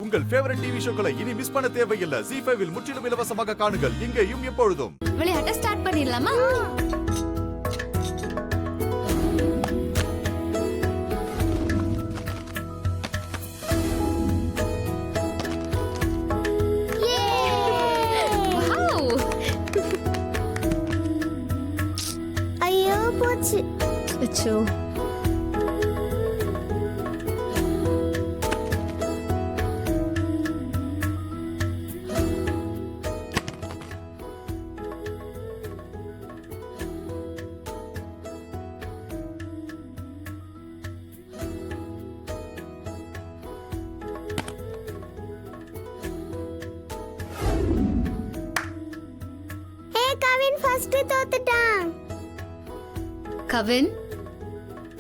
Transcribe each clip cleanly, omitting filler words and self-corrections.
உங்கள் favourite TV ஷோக்களை இனி miss பண்ண தேவையில்லை. ZEE5 இல் முற்றிலும் இலவசமாக காணுங்கள். இங்கேயும் எப்பொழுதும். விளையாட்ட ஸ்டார்ட் பண்ணிடலாமா? ஐயோ போச்சு. அச்சோ. கவின் ஃபர்ஸ்ட் தோத்துட்டான். கவின்,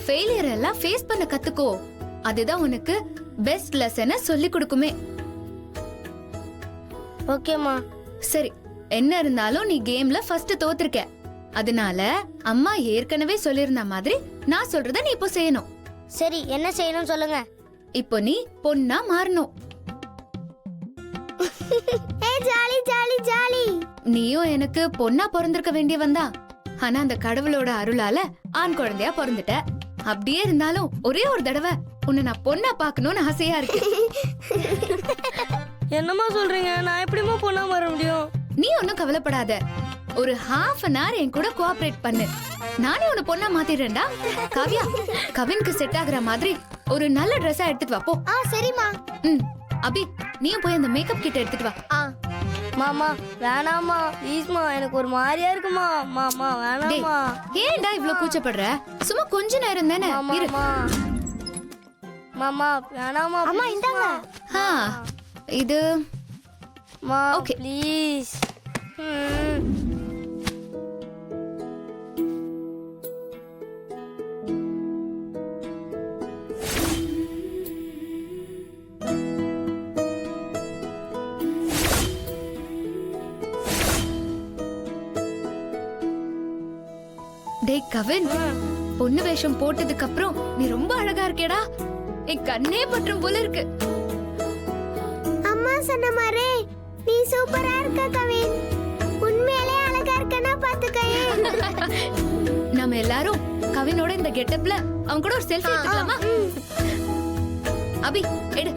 ஃபெயிலியர் எல்லாம் ஃபேஸ் பண்ண கத்துக்கோ. அதுதான் உனக்கு பெஸ்ட் லெசனை சொல்லி கொடுக்குமே. ஓகேமா. சரி, என்ன இருந்தாலும் நீ கேம்ல ஃபர்ஸ்ட் தோத்துருக்க. அதனால அம்மா ஏற்கனவே சொல்லிருந்த மாதிரி நான் சொல்றத நீ இப்போ செய்யணும். சரி, என்ன செய்யணும் சொல்லுங்க. இப்போ நீ பொண்ணா மாறணும். Jolly jolly jolly. நீயும் எனக்கு பொண்ணா பிறந்திருக்க வேண்டியவன் தான். ஆனா அந்த கடவுளோட அருளால ஆண் குழந்தையா பிறந்துட்ட. அப்படியே இருந்தாலும் ஒரே ஒரு தடவை உன்னை நான் பொண்ணா பாக்கணும்னு ஆசையா இருக்கு. என்னமா சொல்றீங்க? நான் எப்படிமா பொண்ணா வர முடியும்? நீ ஒன்னும் கவலைப்படாத. ஒரு half an hour என் கூட கோஆபரேட் பண்ணு. நானே உன்னை பொண்ணா மாத்திடுறேன்டா. காவ்யா, கவினுக்கு செட் ஆகுற மாதிரி ஒரு நல்ல ட்ரெஸ்ஸா எடுத்துட்டு வா போ. சரிம்மா. அபி, நீயும் போய் அந்த மேக்கப் கிட்ட எடுத்துட்டு வா. மாமா வேணாமா, ப்ளீஸ்மா, எனக்கு ஒரு மாதிரியா இருக்குமா. மாமா வேணாமா. ஏன்டா இவ்ளோ கூச்சப்படுற? சும்மா கொஞ்ச நேரம் தானே இரு. மாமா வேணாமா. அம்மா இந்தாங்க. இது மா ஓகே ப்ளீஸ். டேய் கவின், பொண்ணு வேஷம் போட்டதுக்கு அப்புறம் நீ ரொம்ப அழகா இருக்கேடா. என் கண்ணே பற்றும் போல இருக்கு. அம்மா சொன்ன மாதிரி நீ சூப்பரா இருக்க கவின். உண்மையிலே அழகா இருக்கனா பாத்துக்கயே. நாம எல்லாரும் கவினோட இந்த கெட்டப்ல அவங்க கூட ஒரு செல்ஃபி எடுத்துக்கலாமா? அபி எடு.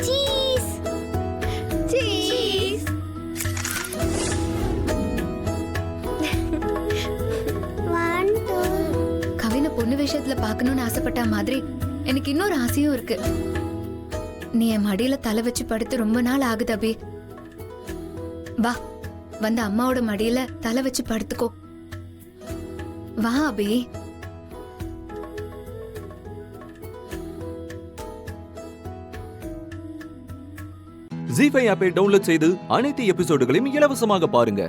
Cheese cheese. கவினை பொண்ணு விஷயத்துல பாக்கணும்னு ஆசைப்பட்ட மாதிரி எனக்கு இன்னொரு ஆசையும் இருக்கு. நீ என் மடியில தலை வச்சு படுத்து ரொம்ப நாள் ஆகுது அபி. வா, வந்து அம்மாவோட மடியில தலை வச்சு படுத்துக்கோ. வா அபி. ZEE5 ஆப்பை டவுன்லோட் செய்து அனைத்து எபிசோடுகளையும் இலவசமாக பாருங்க.